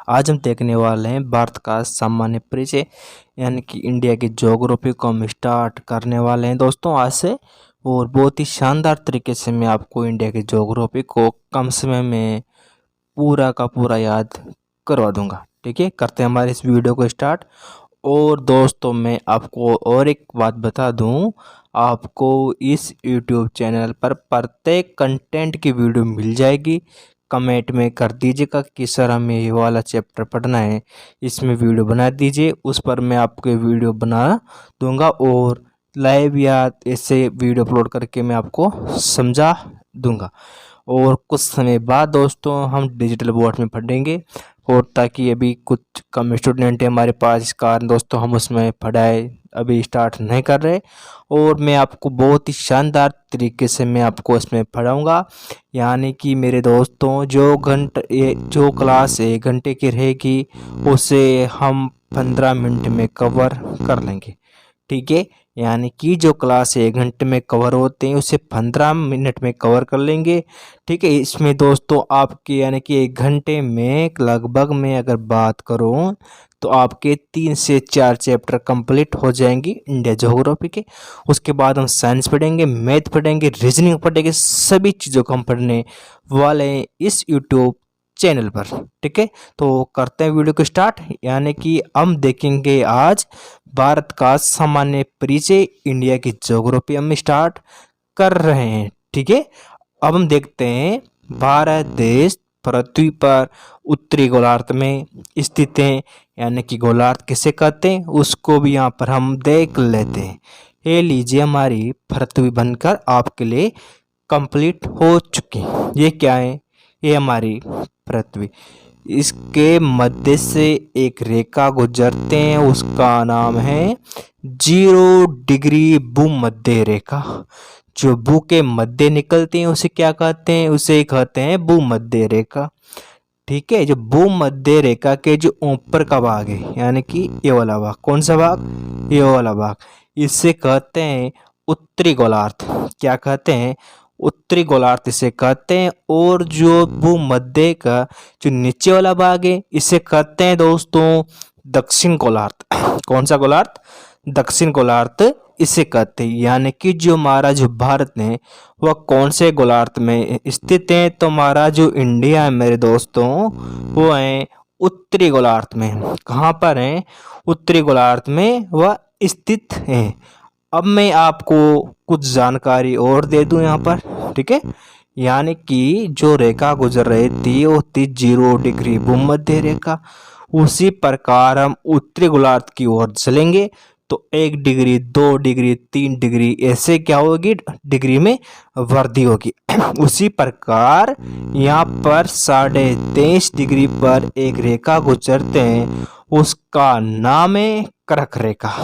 आज हम देखने वाले हैं भारत का सामान्य परिचय यानी कि इंडिया की ज्योग्राफी को हम स्टार्ट करने वाले हैं दोस्तों आज से। और बहुत ही शानदार तरीके से मैं आपको इंडिया की ज्योग्राफी को कम समय में पूरा का पूरा याद करवा दूंगा। ठीक है, करते हैं हमारे इस वीडियो को स्टार्ट। और दोस्तों मैं आपको और एक बात बता दूं, आपको इस YouTube चैनल पर प्रत्येक कंटेंट की वीडियो मिल जाएगी। कमेंट में कर दीजिएगा कि सर हमें ये वाला चैप्टर पढ़ना है, इसमें वीडियो बना दीजिए, उस पर मैं आपको वीडियो बना दूंगा और लाइव या ऐसे वीडियो अपलोड करके मैं आपको समझा दूंगा। और कुछ समय बाद दोस्तों हम डिजिटल बोर्ड में पढ़ेंगे, और ताकि अभी कुछ कम स्टूडेंट है हमारे पास, इस कारण दोस्तों हम उसमें पढ़ाई अभी स्टार्ट नहीं कर रहे। और मैं आपको बहुत ही शानदार तरीके से मैं आपको इसमें पढ़ाऊँगा। यानी कि मेरे दोस्तों जो क्लास 1 घंटे की रहेगी उसे हम 15 मिनट में कवर कर लेंगे। ठीक है, यानी कि जो क्लास 1 घंटे में कवर होते हैं उसे 15 मिनट में कवर कर लेंगे। ठीक है, इसमें दोस्तों आपके यानी कि 1 घंटे में लगभग मैं अगर बात करूं तो आपके 3 से 4 चैप्टर कंप्लीट हो जाएंगी इंडिया ज्योग्राफी के। उसके बाद हम साइंस पढ़ेंगे, मैथ पढ़ेंगे, रीजनिंग पढ़ेंगे, सभी चीज़ों को हम पढ़ने वाले हैं इस यूट्यूब चैनल पर। ठीक है, तो करते हैं वीडियो को स्टार्ट। यानी कि हम देखेंगे आज भारत का सामान्य परिचय, इंडिया की ज्योग्राफी हम स्टार्ट कर रहे हैं। ठीक है, अब हम देखते हैं भारत देश पृथ्वी पर उत्तरी गोलार्ध में स्थित है। यानी कि गोलार्ध किसे कहते हैं उसको भी यहाँ पर हम देख लेते हैं। ये लीजिए हमारी पृथ्वी बनकर आपके लिए कंप्लीट हो चुकी। ये क्या है? ये हमारी पृथ्वी, इसके मध्य से एक रेखा गुजरते हैं, उसका नाम है 0 डिग्री भूमध्य रेखा। जो भू के मध्य निकलते हैं उसे क्या कहते हैं? उसे कहते हैं भूमध्य रेखा। ठीक है, जो भूमध्य रेखा के जो ऊपर का भाग है यानी कि ये वाला भाग, कौन सा भाग? ये वाला भाग, इसे कहते हैं उत्तरी गोलार्ध। क्या कहते हैं? उत्तरी गोलार्ध इसे कहते हैं। और जो भूमध्य का जो नीचे वाला भाग है इसे कहते हैं दोस्तों दक्षिण गोलार्ध। कौन सा गोलार्ध? दक्षिण गोलार्ध इसे कहते हैं। यानी कि जो हमारा जो भारत है वह कौन से गोलार्ध में स्थित है? तो हमारा जो इंडिया है मेरे दोस्तों वो है उत्तरी गोलार्ध में। कहाँ पर है? उत्तरी गोलार्ध में वह स्थित है। अब मैं आपको कुछ जानकारी और दे दूं यहाँ पर। ठीक है, यानी कि जो रेखा गुजर रही थी वो थी 0 डिग्री भूमध्य रेखा। उसी प्रकार हम उत्तरी गोलार्ध की ओर चलेंगे तो 1 डिग्री, 2 डिग्री, 3 डिग्री ऐसे क्या होगी? डिग्री में वृद्धि होगी। उसी प्रकार यहाँ पर 23.5 डिग्री पर एक रेखा गुजरते हैं, उसका नाम है कर्क रेखा।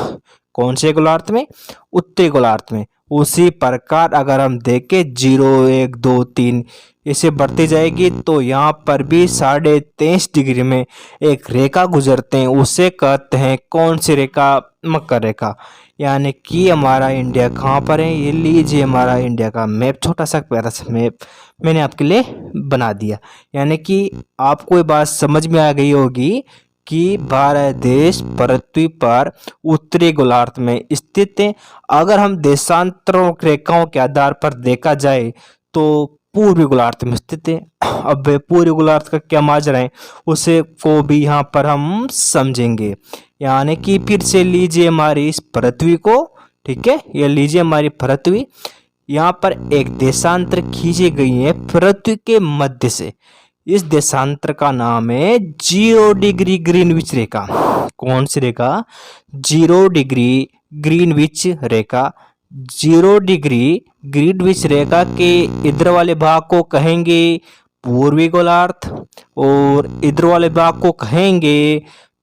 कौन से गोलार्ध में? उत्तरी गोलार्ध में। उसी प्रकार अगर हम देखें 0, 1, 2, 3 इसे बढ़ती जाएगी तो यहाँ पर भी 23.5 डिग्री में एक रेखा गुजरते हैं, उसे कहते हैं कौन सी रेखा? मकर रेखा। यानी कि हमारा इंडिया कहाँ पर है? ये लीजिए हमारा इंडिया का मैप, छोटा सा प्यारा सा मैप मैंने आपके लिए बना दिया। यानी कि आपको ये बात समझ में आ गई होगी कि भारत देश पृथ्वी पर उत्तरी गोलार्ध में स्थित है। अगर हम देशांतरों रेखाओं के आधार पर देखा जाए तो पूर्वी गोलार्ध में स्थित है। अब पूर्वी गोलार्ध का क्या माजरा है उसे को भी यहाँ पर हम समझेंगे। यानी कि फिर से लीजिए हमारी इस पृथ्वी को। ठीक है, ये लीजिए हमारी पृथ्वी, यहाँ पर एक देशांतर खींची गई है पृथ्वी के मध्य से। इस देशांतर का नाम है 0 डिग्री ग्रीनविच रेखा। कौन सी रेखा? 0 डिग्री ग्रीनविच रेखा। 0 डिग्री ग्रीनविच रेखा के इधर वाले भाग को कहेंगे पूर्वी गोलार्ध और इधर वाले भाग को कहेंगे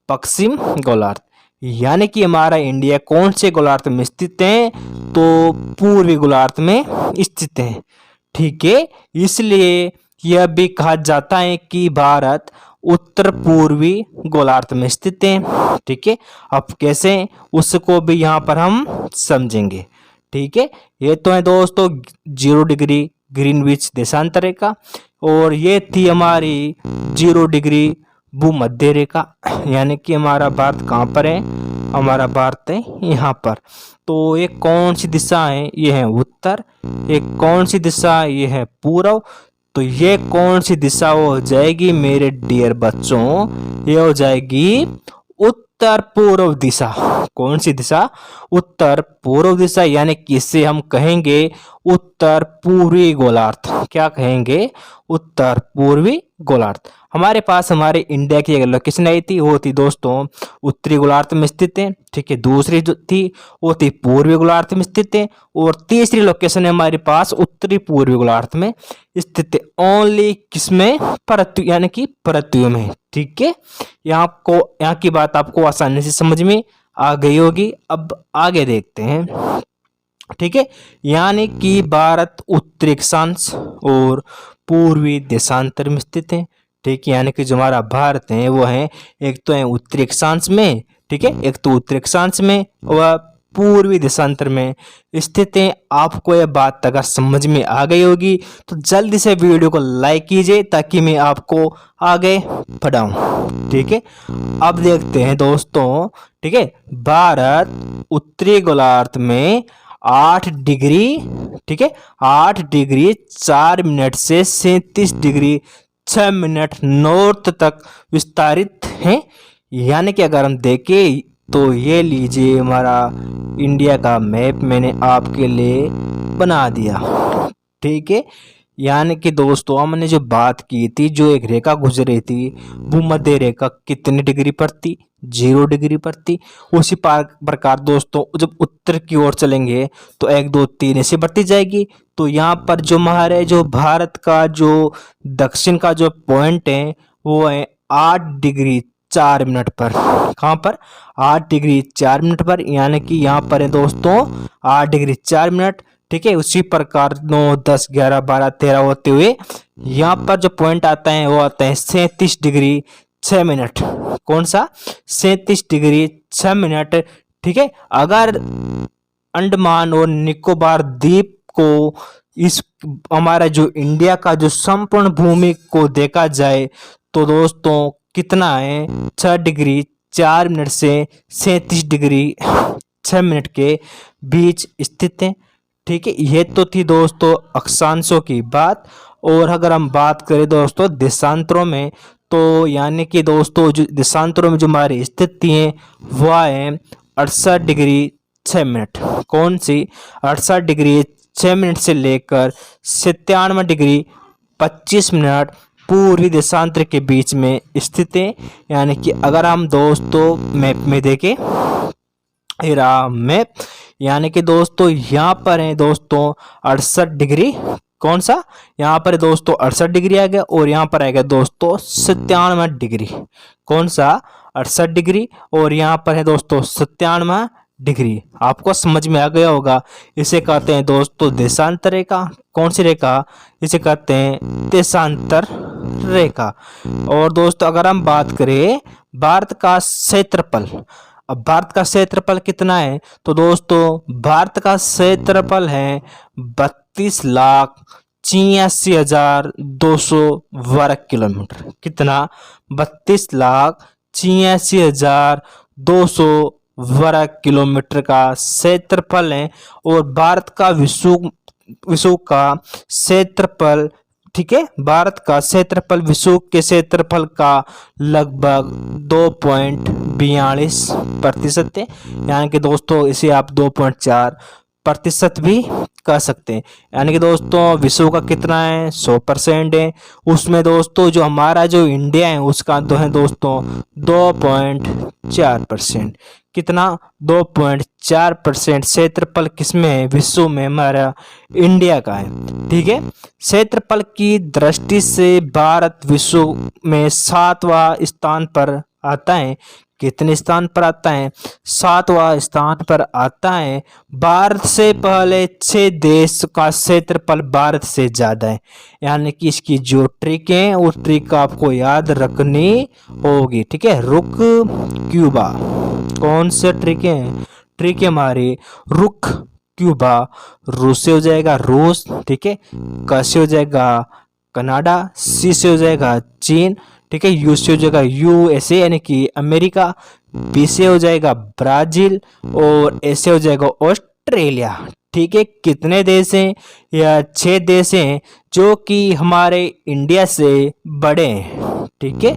पश्चिम गोलार्ध। यानी कि हमारा इंडिया कौन से गोलार्ध में स्थित है? तो पूर्वी गोलार्ध में स्थित है। ठीक है, इसलिए यह भी कहा जाता है कि भारत उत्तर पूर्वी गोलार्ध में स्थित है। ठीक है, अब कैसे उसको भी यहाँ पर हम समझेंगे। ठीक है, ये तो है दोस्तों 0 डिग्री ग्रीनविच देशांतर रेखा, और ये थी हमारी 0 डिग्री भूमध्य रेखा, यानी कि हमारा भारत कहाँ पर है, हमारा भारत है यहाँ पर। तो ये कौन सी दिशा है, ये है उत्तर। ये कौन सी दिशा, ये है पूर्व। तो ये कौन सी दिशा हो जाएगी मेरे डियर बच्चों, ये हो जाएगी उत्तर पूर्व दिशा। कौन सी दिशा, उत्तर पूर्व दिशा, यानी कि इसे हम कहेंगे उत्तर पूर्वी गोलार्ध। क्या कहेंगे, उत्तर पूर्वी गोलार्ध। हमारे पास हमारे इंडिया की एक लोकेशन आई थी, वो थी दोस्तों उत्तरी गोलार्ध में स्थित है, ठीक है। दूसरी जो थी वो थी पूर्वी गोलार्ध में स्थित है, और तीसरी लोकेशन है हमारे पास उत्तरी पूर्वी गोलार्ध में स्थित है। ओनली किसमें, पृथ्वी, यानी कि पृथ्वी में, ठीक है। यहाँ की बात आपको आसानी से समझ में आ गई होगी। अब आगे देखते हैं, ठीक है। यानी कि भारत उत्तरी अक्षांश और पूर्वी देशांतर में स्थित है, ठीक है। यानी कि जो हमारा भारत है वो है, एक तो है उत्तरी अक्षांश में, ठीक है, एक तो उत्तरी अक्षांश में व पूर्वी देशांतर में स्थित है। आपको यह बात अगर समझ में आ गई होगी तो जल्दी से वीडियो को लाइक कीजिए ताकि मैं आपको आगे बढ़ाऊं, ठीक है। अब देखते हैं दोस्तों, ठीक है, भारत उत्तरी गोलार्ध में 8 डिग्री, ठीक है, 8 डिग्री 4 मिनट से 37 डिग्री 6 मिनट नॉर्थ तक विस्तारित है। यानी कि अगर हम देखें तो ये लीजिए हमारा इंडिया का मैप मैंने आपके लिए बना दिया, ठीक है। यानी कि दोस्तों हमने जो बात की थी, जो एक रेखा गुजर रही थी भूमध्य रेखा, कितनी डिग्री पर थी, 0 डिग्री पर थी। उसी प्रकार दोस्तों जब उत्तर की ओर चलेंगे तो 1 2 3 ऐसे बढ़ती जाएगी। तो यहाँ पर जो हमारे जो भारत का जो दक्षिण का जो पॉइंट है वो है 8 डिग्री 4 मिनट पर। कहाँ पर, 8 डिग्री 4 मिनट पर, यानी कि यहाँ पर है दोस्तों 8 डिग्री 4 मिनट, ठीक है। उसी प्रकार 9 10 11 12 13 होते हुए यहाँ पर जो पॉइंट आता है वो आता है 37 डिग्री 6 मिनट। कौन सा, 37 डिग्री 6 मिनट, ठीक है। अगर अंडमान और निकोबार द्वीप को, इस हमारा जो इंडिया का जो संपूर्ण भूमि को देखा जाए तो दोस्तों कितना है, 6 डिग्री 4 मिनट से 37 डिग्री 6 मिनट के बीच स्थित है, ठीक है। ये तो थी दोस्तों अक्षांशों की बात। और अगर हम बात करें दोस्तों देशांतरों में, तो यानी कि दोस्तों जो देशांतरों में जो हमारी स्थिति है वह है 68 डिग्री 6 मिनट। कौन सी, 68 डिग्री 6 मिनट से लेकर 97 डिग्री 25 मिनट पूर्वी देशांतर के बीच में स्थित है। यानी कि अगर हम दोस्तों मैप में देखें, मैप, यानी कि दोस्तों यहाँ पर है दोस्तों 68 डिग्री, कौन सा, यहाँ पर दोस्तों 68 डिग्री आ गया, और यहाँ पर आएगा दोस्तों 97 डिग्री। कौन सा, 68 डिग्री, और यहाँ पर है दोस्तों 97 डिग्री। आपको समझ में आ गया होगा। इसे कहते हैं दोस्तों देशांतर रेखा। कौन सी रेखा, इसे कहते हैं देशांतर रेखा। और दोस्तों अगर हम बात करें भारत का क्षेत्रफल, अब भारत का क्षेत्रफल कितना है, तो दोस्तों भारत का क्षेत्रफल है 32,86,200 वर्ग किलोमीटर। कितना, 32,86,200 वर्ग किलोमीटर का क्षेत्रफल है। और भारत का विश्व का क्षेत्रफल, ठीक है, भारत का क्षेत्रफल विश्व के क्षेत्रफल का लगभग 2.42% है। यानी कि दोस्तों इसे आप 2.4% भी कह सकते हैं। यानी कि दोस्तों विश्व का कितना है, 100% है। उसमें दोस्तों जो हमारा जो इंडिया है उसका तो है दोस्तों 2.4%। कितना, 2.4% क्षेत्रफल किसमें है, विश्व में हमारा इंडिया का है, ठीक है। क्षेत्रफल की दृष्टि से भारत विश्व में 7वां स्थान पर आता है। कितने स्थान पर आता है, 7वां स्थान पर आता है। भारत से पहले 6 देश का क्षेत्रफल भारत से ज्यादा है। यानी कि इसकी जो ट्रिक है वो ट्रिक आपको याद रखनी होगी, ठीक है। रुक क्यूबा, कौन से ट्रिक है, ट्रिक है हमारी रुक क्यूबा, रूस से हो जाएगा रूस, ठीक है। क से हो जाएगा कनाडा, सी से हो जाएगा चीन, ठीक है, यू से हो जाएगा यूएसए यानी कि अमेरिका, बी से हो जाएगा ब्राजील और ए से हो जाएगा ऑस्ट्रेलिया। ठीक है, कितने देश हैं? या 6 देश हैं जो कि हमारे इंडिया से बड़े हैं। ठीक है,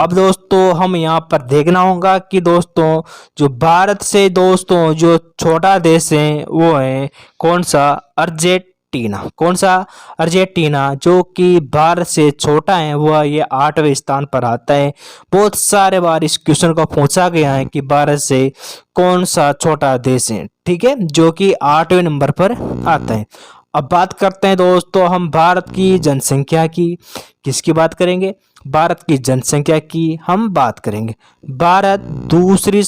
अब दोस्तों हम यहाँ पर देखना होगा कि दोस्तों जो भारत से दोस्तों जो छोटा देश है वो है कौन सा? अर्जेंटीना। कौन सा? अर्जेंटीना, जो कि भारत से छोटा है, वह ये 8वें स्थान पर आता है। बहुत सारे बार इस क्वेश्चन को पूछा गया है कि भारत से कौन सा छोटा देश है, ठीक है, जो कि 8वें नंबर पर आता है। अब बात करते हैं दोस्तों हम भारत की जनसंख्या की। किसकी बात करेंगे? भारत की जनसंख्या की हम बात करेंगे। भारत दूसरी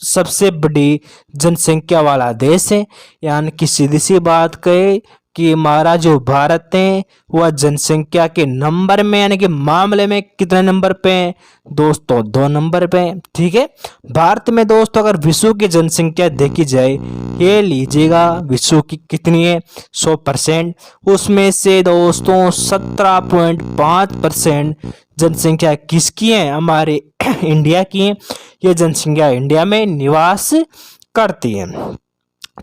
सबसे बड़ी जनसंख्या वाला देश है, यानी कि सीधी सी बात कहे कि हमारा जो भारत है वह जनसंख्या के नंबर में यानी कि मामले में कितने नंबर पे है दोस्तों? 2 नंबर पे। ठीक है, भारत में दोस्तों अगर विश्व की जनसंख्या देखी जाए, ये लीजिएगा विश्व की कितनी है? 100%। उसमें से दोस्तों 17.5% जनसंख्या किसकी है? हमारे इंडिया की है। ये जनसंख्या इंडिया में निवास करती है।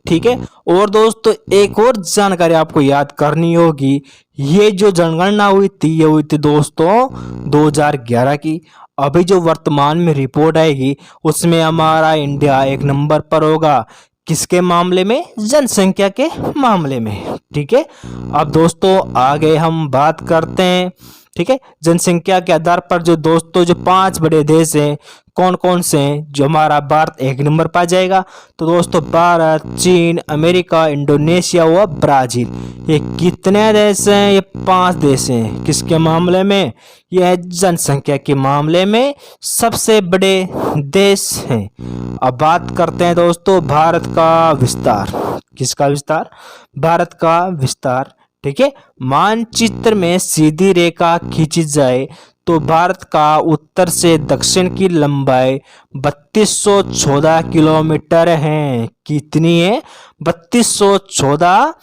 ठीक है, और दोस्तों एक और जानकारी आपको याद करनी होगी, ये जो जनगणना हुई थी ये हुई थी दोस्तों 2011 की। अभी जो वर्तमान में रिपोर्ट आएगी उसमें हमारा इंडिया 1 नंबर पर होगा। किसके मामले में? जनसंख्या के मामले में। ठीक है, अब दोस्तों आगे हम बात करते हैं। ठीक है, जनसंख्या के आधार पर जो दोस्तों जो 5 बड़े देश हैं कौन कौन से हैं जो हमारा भारत 1 नंबर पर जाएगा? तो दोस्तों भारत, चीन, अमेरिका, इंडोनेशिया व ब्राजील, ये कितने देश हैं? ये 5 देश हैं। किसके मामले में? यह जनसंख्या के मामले में सबसे बड़े देश हैं। अब बात करते हैं दोस्तों भारत का विस्तार। किसका विस्तार? भारत का विस्तार। ठीक है, मानचित्र में सीधी रेखा खींची जाए तो भारत का उत्तर से दक्षिण की लंबाई 3214 किलोमीटर है। कितनी है? 3214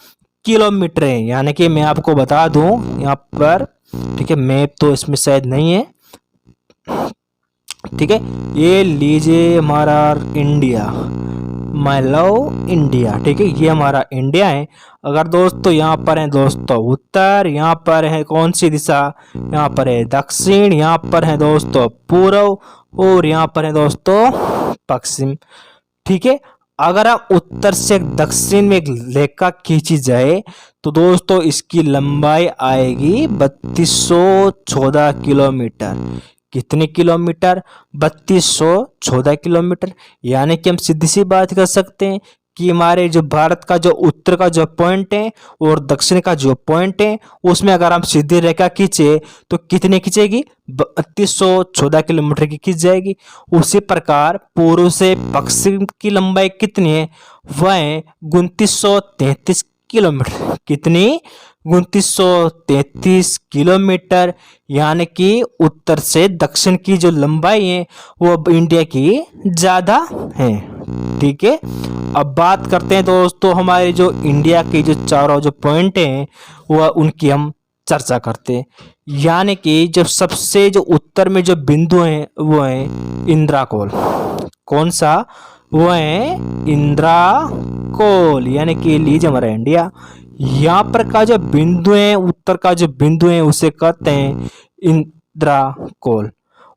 किलोमीटर है। यानी कि मैं आपको बता दूं यहाँ पर, ठीक है, मैप तो इसमें शायद नहीं है। ठीक है, ये लीजिए हमारा इंडिया, माय लव इंडिया। ठीक है, ये हमारा इंडिया है। अगर दोस्तों यहाँ पर है दोस्तों उत्तर, यहाँ पर है कौन सी दिशा? यहाँ पर है दक्षिण, यहाँ पर है दोस्तों पूर्व और यहाँ पर है दोस्तों पश्चिम। ठीक है, अगर आप उत्तर से दक्षिण में एक रेखा खींची जाए तो दोस्तों इसकी लंबाई आएगी 3214 किलोमीटर। कितने किलोमीटर? 3214 किलोमीटर। यानी कि हम सीधी सी बात कर सकते हैं कि हमारे जो भारत का जो उत्तर का जो पॉइंट है और दक्षिण का जो पॉइंट है उसमें अगर हम सीधी रेखा खींचे तो कितने खींचेगी? 3214 किलोमीटर की खींच जाएगी। उसी प्रकार पूर्व से पश्चिम की लंबाई कितनी है? वह है 2933 किलोमीटर। कितनी? 2933 किलोमीटर। यानी कि उत्तर से दक्षिण की जो लंबाई है वो इंडिया की ज्यादा है। ठीक है, अब बात करते हैं दोस्तों हमारे जो इंडिया के जो चारों जो पॉइंट हैं वह उनकी हम चर्चा करते हैं। यानी कि जो सबसे जो उत्तर में जो बिंदु हैं वो है इंदिरा कोल। कौन सा? वो है इंदिरा कोल। यानी कि लीजिए हमारा इंडिया, यहाँ पर का जो बिंदु है, उत्तर का जो बिंदु है उसे कहते हैं इंदिरा कोल।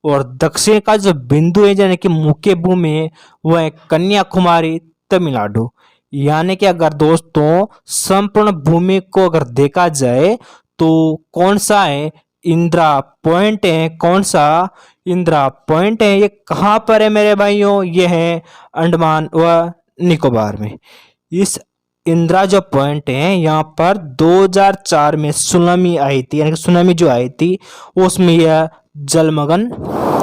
और दक्षिण का जो बिंदु है यानी कि मुख्य भूमि है वह है कन्याकुमारी, तमिलनाडु। यानी कि अगर दोस्तों संपूर्ण भूमि को अगर देखा जाए तो कौन सा है? इंदिरा पॉइंट है। कौन सा? इंदिरा पॉइंट है। ये कहाँ पर है मेरे भाइयों? ये है अंडमान व निकोबार में। इस इंदिरा जो पॉइंट है यहाँ पर 2004 में सुनामी आई थी, यानी कि सुनामी जो आई थी उसमें यह जलमग्न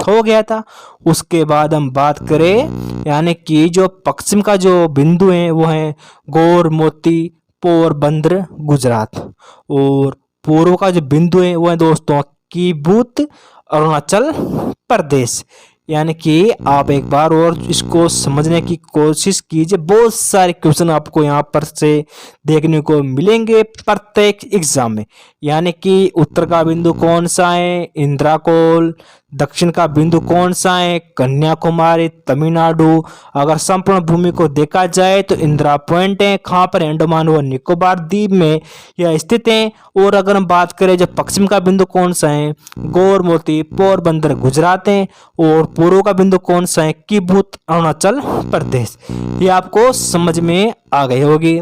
हो गया था। उसके बाद हम बात करें यानी कि जो पश्चिम का जो बिंदु है वो है गोरमोती, पोरबंदर, गुजरात। और पूर्व का जो बिंदु है वो है दोस्तों कीबूत, अरुणाचल प्रदेश। यानी कि आप एक बार और इसको समझने की कोशिश कीजिए। बहुत सारे क्वेश्चन आपको यहाँ पर से देखने को मिलेंगे प्रत्येक एग्जाम में। यानी कि उत्तर का बिंदु कौन सा है, इंद्राकोल। दक्षिण का बिंदु कौन सा है, कन्याकुमारी, तमिलनाडु। अगर संपूर्ण भूमि को देखा जाए तो इंदिरा पॉइंट है, कहाँ पर, अंडमान व निकोबार द्वीप में यह स्थित है। और अगर हम बात करें जो पश्चिम का बिंदु कौन सा है, गोरमोती, पोरबंदर, गुजरात है। और पूर्व का बिंदु कौन सा है, किबुत, अरुणाचल प्रदेश। ये आपको समझ में आ गई होगी।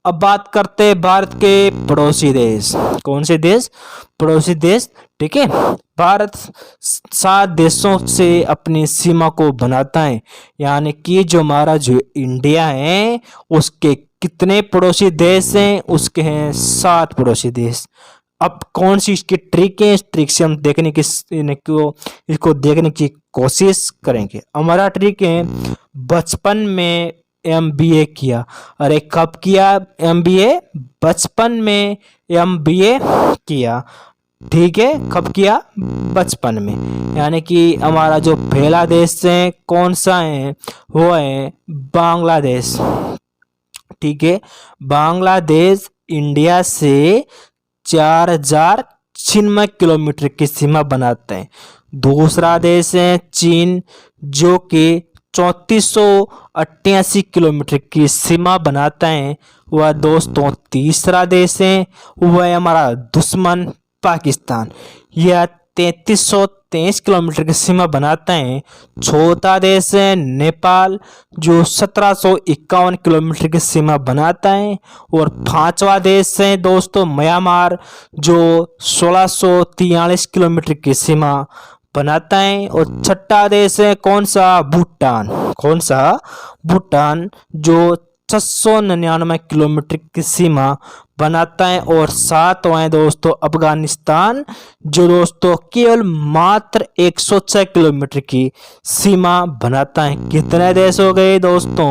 अब बात करते हैं भारत के पड़ोसी देश। कौन से देश, पड़ोसी देश। ठीक है, भारत 7 देशों से अपनी सीमा को बनाता है। यानी कि जो हमारा जो इंडिया है उसके कितने पड़ोसी देश हैं, उसके हैं 7 पड़ोसी देश। अब कौन सी इसकी ट्रिक है, इस ट्रिक से हम देखने की इसको देखने की कोशिश करेंगे। हमारा ट्रिक है, बचपन में MBA किया। अरे कब किया MBA, बचपन में MBA किया। ठीक है, कब किया, बचपन में। यानी कि हमारा जो पहला देश है कौन सा है, वो है बांग्लादेश। ठीक है, बांग्लादेश इंडिया से 4096 किलोमीटर की सीमा बनाते हैं। दूसरा देश है चीन, जो कि 3488 किलोमीटर की सीमा बनाता है। वह दोस्तों तीसरा देश है, वह है हमारा दुश्मन पाकिस्तान। यह 3323 किलोमीटर की सीमा बनाता है। चौथा देश है नेपाल, जो 1751 किलोमीटर की सीमा बनाता है। और पांचवा देश है दोस्तों म्यांमार, जो 1643 किलोमीटर की सीमा बनाता है। और छठा देश है कौन सा, भूटान। कौन सा, भूटान, जो 699 किलोमीटर की सीमा बनाता है। और सातवां है दोस्तों अफगानिस्तान, जो दोस्तों केवल मात्र 106 किलोमीटर की सीमा बनाता है। कितने देश हो गए दोस्तों,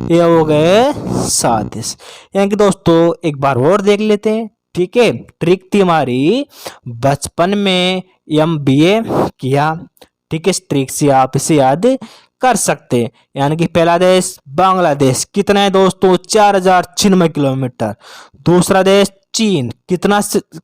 ये हो गए 7 देश। यानी कि दोस्तों एक बार और देख लेते हैं। ठीक है, ट्रिक थी हमारी, बचपन में MBA किया। ठीक है, इस ट्रिक से आप इसे याद कर सकते हैं। यानी कि पहला देश बांग्लादेश, कितना है दोस्तों, 4096 किलोमीटर। दूसरा देश चीन, कितना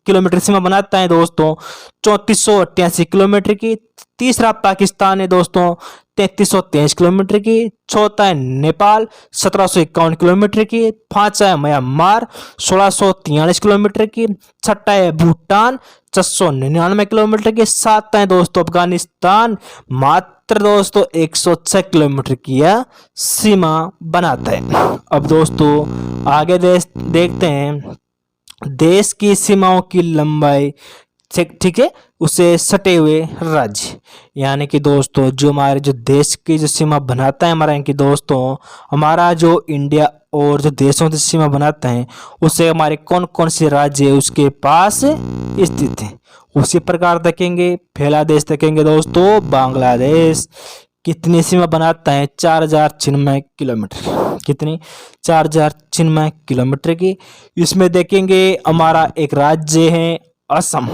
किलोमीटर सीमा बनाता है दोस्तों, 3488 किलोमीटर की। तीसरा पाकिस्तान है दोस्तों 3323 किलोमीटर की। चौथा है नेपाल 1751 किलोमीटर की। पांचवा है म्यांमार 1643 किलोमीटर की। छठा है भूटान 699 किलोमीटर की। सातवां है दोस्तों अफगानिस्तान, मात्र दोस्तों 106 किलोमीटर की यह सीमा बनाता है। अब दोस्तों आगे देश देखते हैं, देश की सीमाओं की लंबाई। ठीक है, उसे सटे हुए राज्य। यानी कि दोस्तों जो हमारे जो देश की जो सीमा बनाता है हमारा, यानी कि दोस्तों हमारा जो इंडिया और जो देशों की सीमा बनाता है उसे हमारे कौन कौन से राज्य है उसके पास स्थित है, उसी प्रकार देखेंगे। पहला देश देखेंगे दोस्तों बांग्लादेश, कितनी सीमा बनाता है, 4096 किलोमीटर। कितनी, 4096 किलोमीटर की। इसमें देखेंगे हमारा एक राज्य है असम।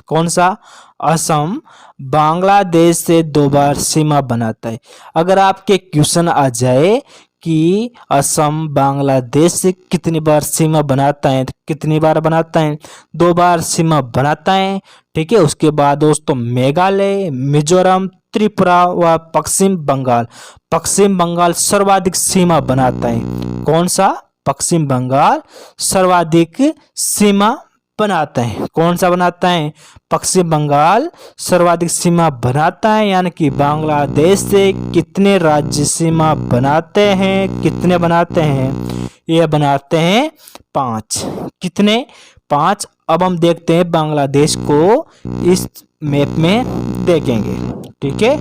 कौन सा, असम, बांग्लादेश से 2 बार सीमा बनाता है। अगर आपके क्वेश्चन आ जाए कि असम बांग्लादेश से कितनी बार सीमा बनाता है, तो कितनी बार बनाता है, 2 बार सीमा बनाता है। ठीक है, उसके बाद दोस्तों मेघालय, मिजोरम, त्रिपुरा व पश्चिम बंगाल। पश्चिम बंगाल सर्वाधिक सीमा बनाता है। कौन सा, पश्चिम बंगाल सर्वाधिक सीमा बनाता है। कौन सा बनाता है, पश्चिम बंगाल सर्वाधिक सीमा बनाता है। यानी कि बांग्लादेश से कितने राज्य सीमा बनाते हैं, कितने बनाते हैं, ये बनाते हैं 5। कितने, 5। अब हम देखते हैं बांग्लादेश को इस मैप में देखेंगे। ठीक है,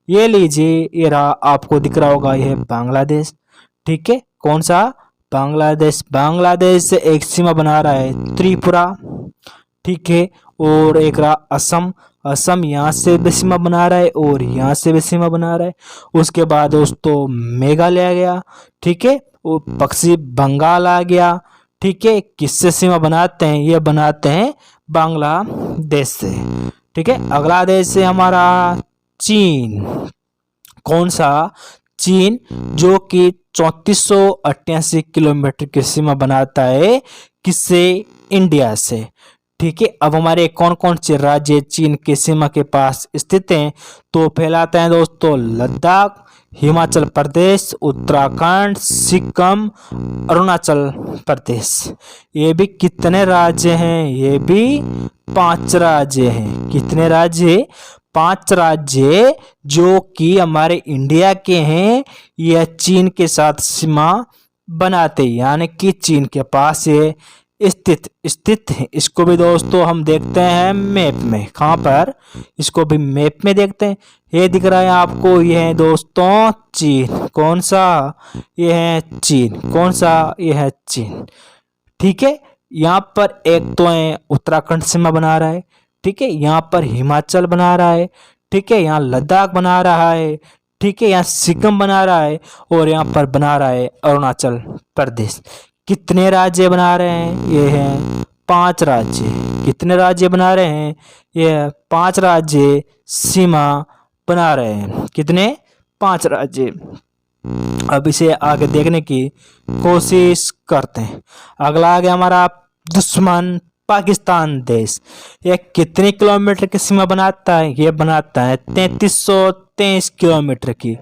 ये लीजिए, ये रहा, आपको दिख रहा होगा, यह बांग्लादेश। ठीक है, कौन सा, बांग्लादेश। बांग्लादेश से एक सीमा बना रहा है त्रिपुरा। ठीक है, और एक रहा असम। असम यहाँ से भी सीमा बना रहा है और यहाँ से भी सीमा बना रहा है। उसके बाद दोस्तों मेघालय आ गया। ठीक है, और पश्चिम बंगाल आ गया। ठीक है, किससे सीमा बनाते हैं, ये बनाते हैं बांग्लादेश से। ठीक है, अगला देश है हमारा चीन। कौन सा, चीन, जो कि 3488 किलोमीटर की सीमा बनाता है, किससे, इंडिया से। ठीक है, अब हमारे कौन कौन से राज्य चीन के सीमा के पास स्थित हैं? तो फैलाते हैं दोस्तों लद्दाख, हिमाचल प्रदेश, उत्तराखंड, सिक्किम, अरुणाचल प्रदेश। ये भी कितने राज्य हैं? ये भी 5 राज्य हैं। कितने राज्य? 5 राज्य जो कि हमारे इंडिया के हैं। यह चीन के साथ सीमा बनाते, यानी कि चीन के पास ये स्थित है। इसको भी दोस्तों हम देखते हैं मैप में। कहाँ पर? इसको भी मैप में देखते हैं। ये दिख रहा है आपको, ये है दोस्तों चीन। कौन सा? ये है चीन। कौन सा? ये है चीन। ठीक है, यहाँ पर एक तो है उत्तराखंड सीमा बना रहा है। ठीक है, यहाँ पर हिमाचल बना रहा है। ठीक है, यहाँ लद्दाख बना रहा है। ठीक है, यहाँ सिक्किम बना रहा है और यहाँ पर बना रहा है अरुणाचल प्रदेश। कितने राज्य बना रहे हैं? ये हैं 5 राज्य। कितने राज्य बना रहे हैं? ये 5 राज्य सीमा बना रहे हैं। कितने? 5 राज्य। अब इसे आगे देखने की कोशिश करते हैं। अगला आ गया हमारा दुश्मन पाकिस्तान देश। ये कितने किलोमीटर की सीमा बनाता है? ये बनाता है 3323 किलोमीटर की।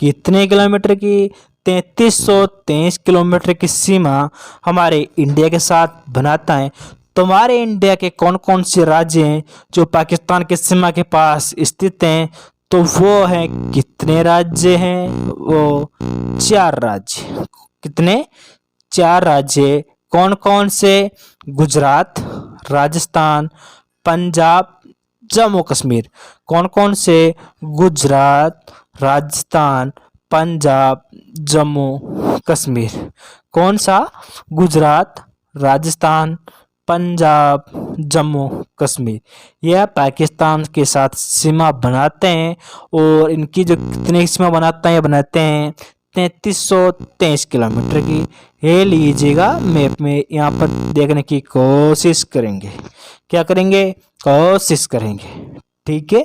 कितने किलोमीटर की? 3323 किलोमीटर की सीमा हमारे इंडिया के साथ बनाता है। तो हमारे इंडिया के कौन कौन से राज्य हैं जो पाकिस्तान की सीमा के पास स्थित हैं? तो वो है कितने राज्य हैं? वो 4 राज्य। कितने? 4 राज्य। कौन कौन से? गुजरात, राजस्थान, पंजाब, जम्मू कश्मीर। कौन कौन से? गुजरात, राजस्थान, पंजाब, जम्मू कश्मीर। कौन सा? गुजरात, राजस्थान, पंजाब, जम्मू कश्मीर। यह पाकिस्तान के साथ सीमा बनाते हैं और इनकी जो कितनी सीमा बनाते हैं? बनाते हैं 3323 किलोमीटर की। ये लीजिएगा मैप में, यहाँ पर देखने की कोशिश करेंगे। क्या करेंगे? कोशिश करेंगे। ठीक है,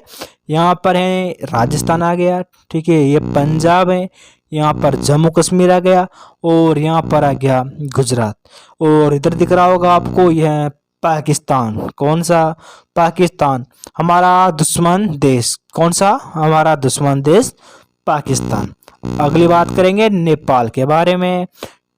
यहाँ पर है राजस्थान आ गया। ठीक है, ये पंजाब है। यहाँ पर जम्मू कश्मीर आ गया और यहाँ पर आ गया गुजरात। और इधर दिख रहा होगा आपको, यह पाकिस्तान। कौन सा? पाकिस्तान हमारा दुश्मन देश। कौन सा? हमारा दुश्मन देश पाकिस्तान। अगली बात करेंगे नेपाल के बारे में।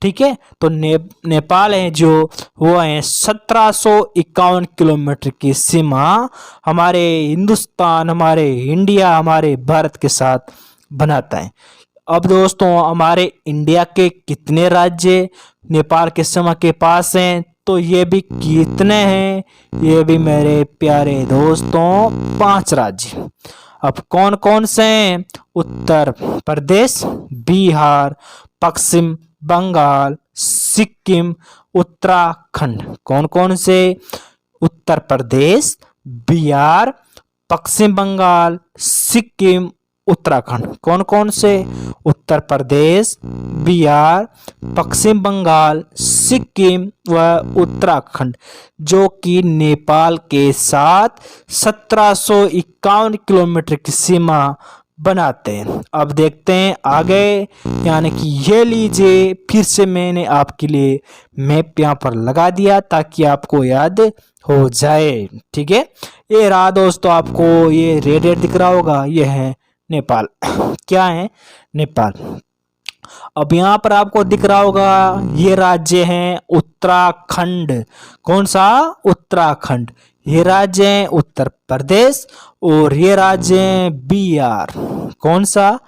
ठीक है, तो नेपाल है जो, वो है 1751 किलोमीटर की सीमा हमारे हिंदुस्तान, हमारे इंडिया, हमारे भारत के साथ बनाता है। अब दोस्तों हमारे इंडिया के कितने राज्य नेपाल के सीमा के पास हैं? तो ये भी कितने हैं? ये भी मेरे प्यारे दोस्तों 5 राज्य। अब कौन कौन से हैं? उत्तर प्रदेश, बिहार, पश्चिम बंगाल, सिक्किम, उत्तराखंड। कौन कौन से? उत्तर प्रदेश, बिहार, पश्चिम बंगाल, सिक्किम, उत्तराखंड। कौन कौन से? उत्तर प्रदेश, बिहार, पश्चिम बंगाल, सिक्किम व उत्तराखंड, जो कि नेपाल के साथ 1751 किलोमीटर की सीमा बनाते हैं। अब देखते हैं आगे, यानी कि ये लीजिए, फिर से मैंने आपके लिए मैप यहाँ पर लगा दिया ताकि आपको याद हो जाए। ठीक है, ये रहा दोस्तों, आपको ये रेड रेड दिख रहा होगा, ये है नेपाल। क्या है? नेपाल। अब यहाँ पर आपको दिख रहा होगा, ये राज्य हैं उत्तराखंड। कौन सा? उत्तराखंड। ये राज्य हैं उत्तर प्रदेश और ये राज्य हैं बिहार। कौन सा?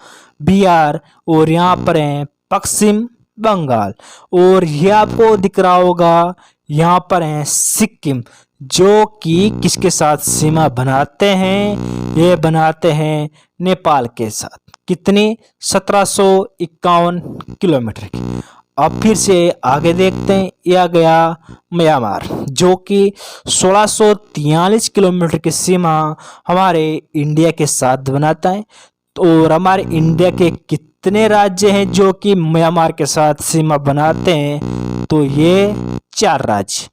बिहार। और यहाँ पर है पश्चिम बंगाल। और ये आपको दिख रहा होगा, यहाँ पर है सिक्किम, जो कि किसके साथ सीमा बनाते हैं? ये बनाते हैं नेपाल के साथ। कितनी? 1751 किलोमीटर की। अब फिर से आगे देखते हैं, यह गया म्यांमार, जो कि 1643 किलोमीटर की सीमा हमारे इंडिया के साथ बनाता है। और हमारे इंडिया के कितने राज्य हैं जो कि म्यांमार के साथ सीमा बनाते हैं? तो ये 4 राज्य।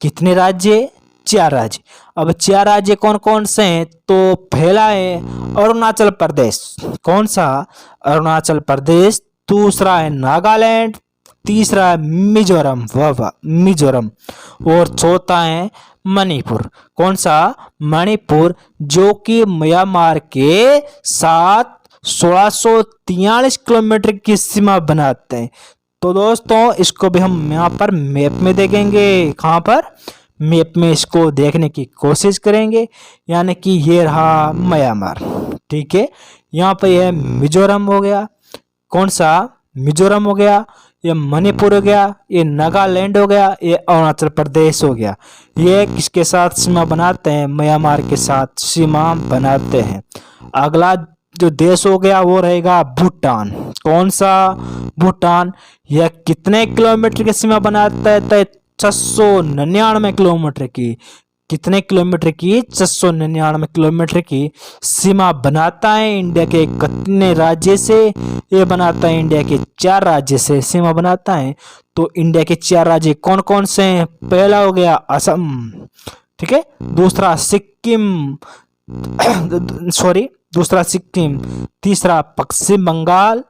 कितने राज्य? 4 राज्य। अब 4 राज्य कौन कौन से हैं? तो पहला है अरुणाचल प्रदेश। कौन सा? अरुणाचल प्रदेश। दूसरा है नागालैंड। तीसरा है मिजोरम, वाह वाह, मिजोरम। और चौथा है मणिपुर। कौन सा? मणिपुर, जो कि म्यांमार के साथ 1643 किलोमीटर की सीमा बनाते हैं। तो दोस्तों इसको भी हम यहाँ पर मैप में देखेंगे। कहाँ पर? मैप में इसको देखने की कोशिश करेंगे। यानी कि ये रहा म्यांमार, ठीक है। यहाँ पर यह मिजोरम हो गया। कौन सा? मिजोरम हो गया। ये मणिपुर हो गया, ये नागालैंड हो गया, ये अरुणाचल प्रदेश हो गया। ये किसके साथ सीमा बनाते हैं? म्यांमार के साथ सीमा बनाते हैं। अगला जो देश हो गया वो रहेगा भूटान। कौन सा? भूटान। यह कितने किलोमीटर की सीमा बनाता है? तो 699 किलोमीटर की। कितने किलोमीटर की? 699 किलोमीटर की सीमा बनाता है इंडिया के कितने राज्य से? ये बनाता है इंडिया के 4 राज्य से सीमा बनाता है। तो इंडिया के 4 राज्य कौन कौन से हैं? पहला हो गया असम, ठीक है। दूसरा सिक्किम सॉरी दूसरा सिक्किम, तीसरा पश्चिम बंगाल,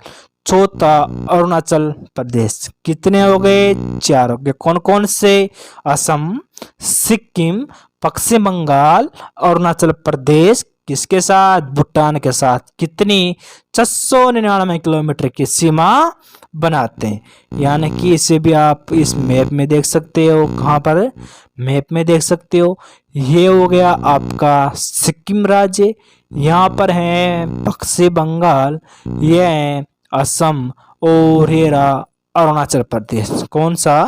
चौथा अरुणाचल प्रदेश। कितने हो गए? 4 हो गए। कौन कौन से? असम, सिक्किम, पश्चिम बंगाल, अरुणाचल प्रदेश। किसके साथ? भूटान के साथ। कितनी? 699 किलोमीटर की सीमा बनाते हैं। यानी कि इसे भी आप इस मैप में देख सकते हो। कहाँ पर? मैप में देख सकते हो। ये हो गया आपका सिक्किम राज्य, यहाँ पर है पश्चिम बंगाल, ये है असम, और ये रहा अरुणाचल प्रदेश। कौन सा?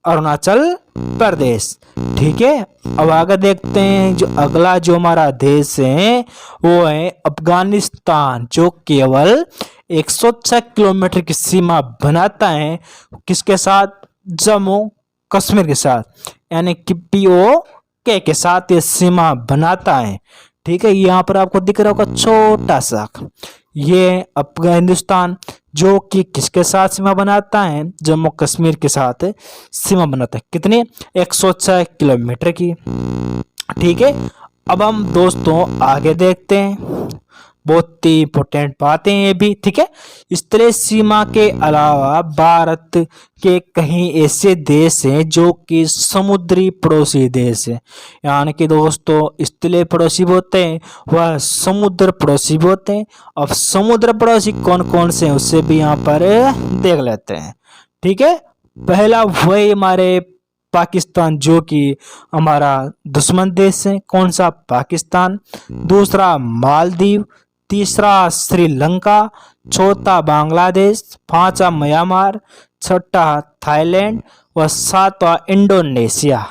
अरुणाचल प्रदेश, ठीक है। अब आगे देखते हैं। जो अगला जो हमारा देश है वो है अफगानिस्तान, जो केवल 106 किलोमीटर की सीमा बनाता है। किसके साथ? जम्मू कश्मीर के साथ। यानी कि POK के साथ ये सीमा बनाता है, ठीक है। यहाँ पर आपको दिख रहा होगा छोटा सा, ये अफगानिस्तान, जो कि किसके साथ सीमा बनाता है? जम्मू कश्मीर के साथ सीमा बनाता है। कितनी? 106 किलोमीटर की, ठीक है। अब हम दोस्तों आगे देखते हैं। बहुत ही इंपॉर्टेंट बातें ये भी, ठीक है। स्थलीय सीमा के अलावा भारत के कई ऐसे देश हैं जो कि समुद्री पड़ोसी देश हैं। यानी कि दोस्तों स्थलीय पड़ोसी भी होते हैं, वह समुद्र पड़ोसी भी होते हैं। अब समुद्र पड़ोसी कौन कौन से हैं उससे भी यहाँ पर देख लेते हैं, ठीक है। पहला वही हमारे पाकिस्तान, जो कि हमारा दुश्मन देश है। कौन सा? पाकिस्तान। दूसरा मालदीव, तीसरा श्रीलंका, चौथा बांग्लादेश, पांचवा म्यांमार, छठा थाईलैंड व सातवां इंडोनेशिया।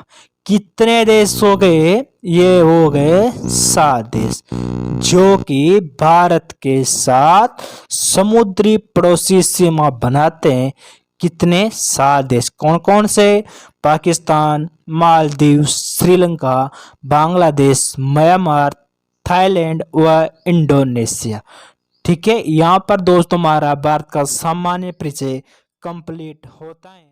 कितने देश हो गए? ये हो गए 7 देश, जो कि भारत के साथ समुद्री पड़ोसी सीमा बनाते हैं। कितने? 7 देश। कौन कौन से? पाकिस्तान, मालदीव, श्रीलंका, बांग्लादेश, म्यांमार, थाईलैंड व इंडोनेशिया, ठीक है। यहाँ पर दोस्तों हमारा भारत का सामान्य परिचय कंप्लीट होता है।